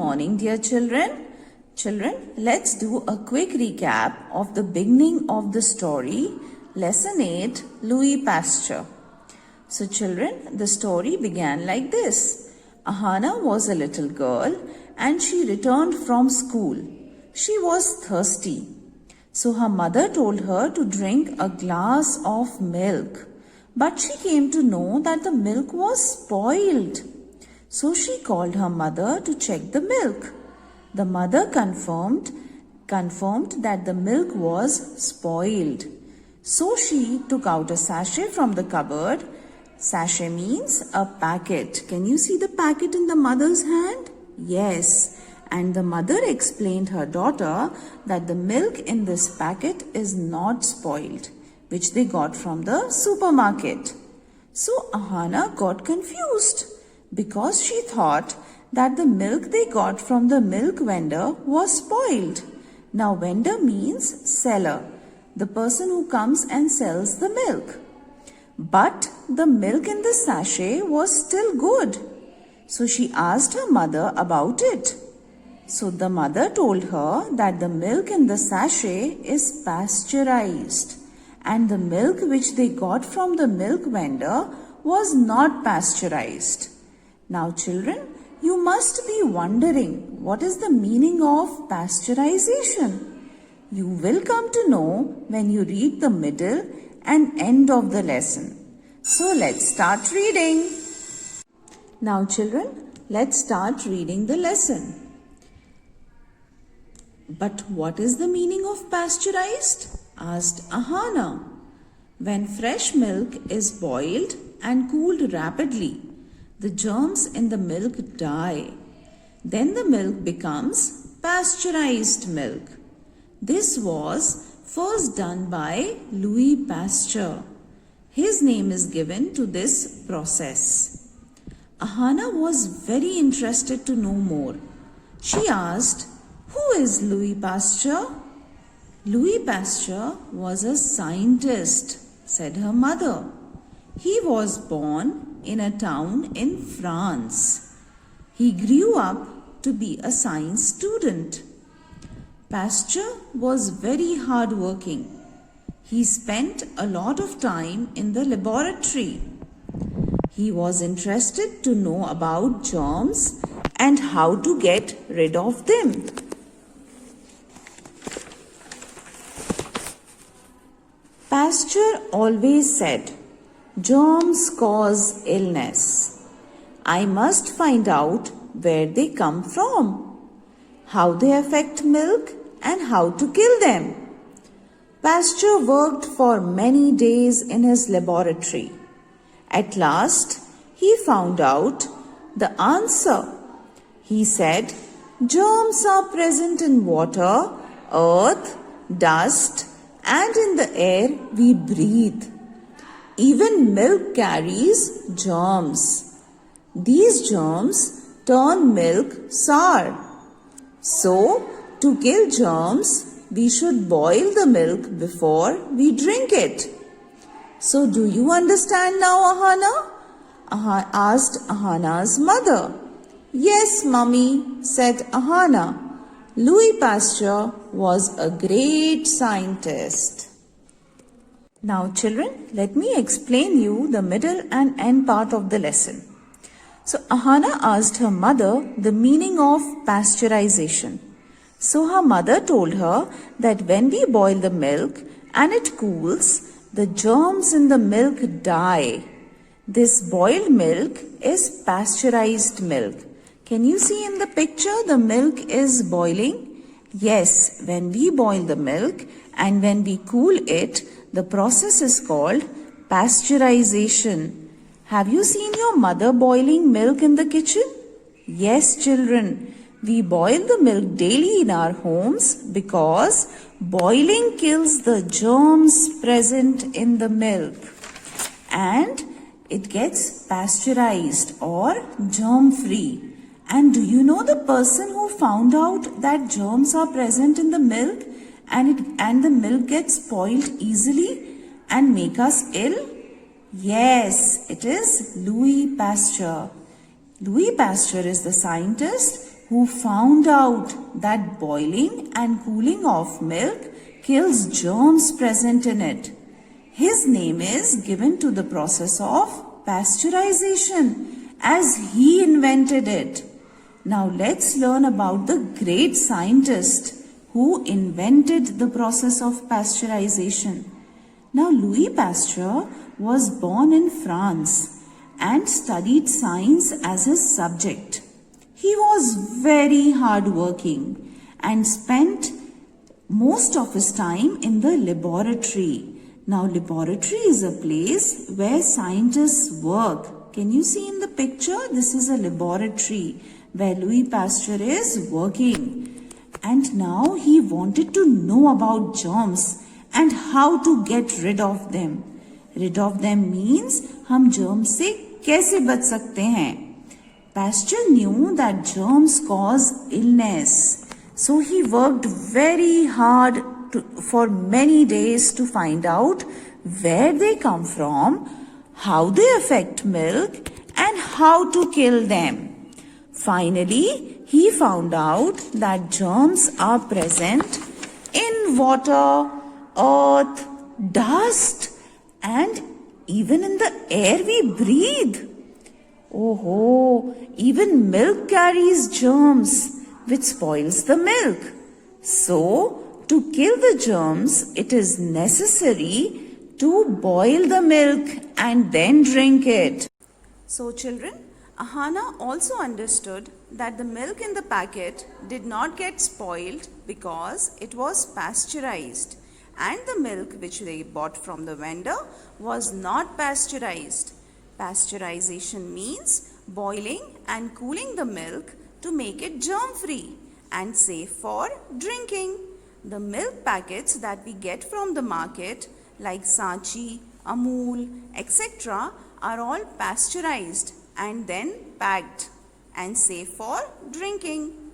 morning, dear children. Children, let's do a quick recap of the beginning of the story, Lesson 8, Louis Pasteur. So children, the story began like this. Ahana was a little girl and she returned from school. She was thirsty. So her mother told her to drink a glass of milk. But she came to know that the milk was spoiled. So she called her mother to check the milk. The mother confirmed that the milk was spoiled. So she took out a sachet from the cupboard. Sachet means a packet. Can you see the packet in the mother's hand? Yes. And the mother explained her daughter that the milk in this packet is not spoiled, which they got from the supermarket. So Ahana got confused because she thought that the milk they got from the milk vendor was spoiled. Now vendor means seller, the person who comes and sells the milk. But the milk in the sachet was still good. So she asked her mother about it. So the mother told her that the milk in the sachet is pasteurized and the milk which they got from the milk vendor was not pasteurized. Now children, you must be wondering what is the meaning of pasteurization. You will come to know when you read the middle and end of the lesson. So let's start reading. Now children, let's start reading the lesson. But what is the meaning of pasteurized? Asked Ahana. When fresh milk is boiled and cooled rapidly, the germs in the milk die. Then the milk becomes pasteurized milk. This was first done by Louis Pasteur. His name is given to this process. Ahana was very interested to know more. She asked, "Who is Louis Pasteur?" "Louis Pasteur was a scientist," said her mother. "He was born in a town in France. He grew up to be a science student. Pasteur was very hardworking. He spent a lot of time in the laboratory. He was interested to know about germs and how to get rid of them. Pasteur always said, 'Germs cause illness. I must find out where they come from, how they affect milk and how to kill them.' Pasteur worked for many days in his laboratory. At last, he found out the answer. He said, 'Germs are present in water, earth, dust, and in the air we breathe. Even milk carries germs. These germs turn milk sour. So, to kill germs, we should boil the milk before we drink it.' So, do you understand now, Ahana?" Asked Ahana's mother. "Yes, Mummy," said Ahana. "Louis Pasteur was a great scientist." Now children, let me explain you the middle and end part of the lesson. So Ahana asked her mother the meaning of pasteurization. So her mother told her that when we boil the milk and it cools, the germs in the milk die. This boiled milk is pasteurized milk. Can you see in the picture the milk is boiling? Yes, when we boil the milk and when we cool it, the process is called pasteurization. Have you seen your mother boiling milk in the kitchen? Yes, children. We boil the milk daily in our homes because boiling kills the germs present in the milk and it gets pasteurized or germ-free. And do you know the person who found out that germs are present in the milk and the milk gets spoiled easily and make us ill? Yes, it is Louis Pasteur. Louis Pasteur is the scientist who found out that boiling and cooling of milk kills germs present in it. His name is given to the process of pasteurization as he invented it. Now let's learn about the great scientist who invented the process of pasteurization. Now Louis Pasteur was born in France and studied science as his subject. He was very hardworking and spent most of his time in the laboratory. Now laboratory is a place where scientists work. Can you see in the picture? This is a laboratory where Louis Pasteur is working. And now he wanted to know about germs and how to get rid of them. Rid of them means हम germs से कैसे बच सकते हैं. Pasteur knew that germs cause illness. So he worked very hard for many days to find out where they come from, how they affect milk, and how to kill them. Finally, he found out that germs are present in water, earth, dust, and even in the air we breathe. Oh, even milk carries germs, which spoils the milk. So, to kill the germs, it is necessary to boil the milk and then drink it. So, children, Ahana also understood that the milk in the packet did not get spoiled because it was pasteurized, and the milk which they bought from the vendor was not pasteurized. Pasteurization means boiling and cooling the milk to make it germ-free and safe for drinking. The milk packets that we get from the market like Sanchi, Amul, etc. are all pasteurized and then packed and safe for drinking.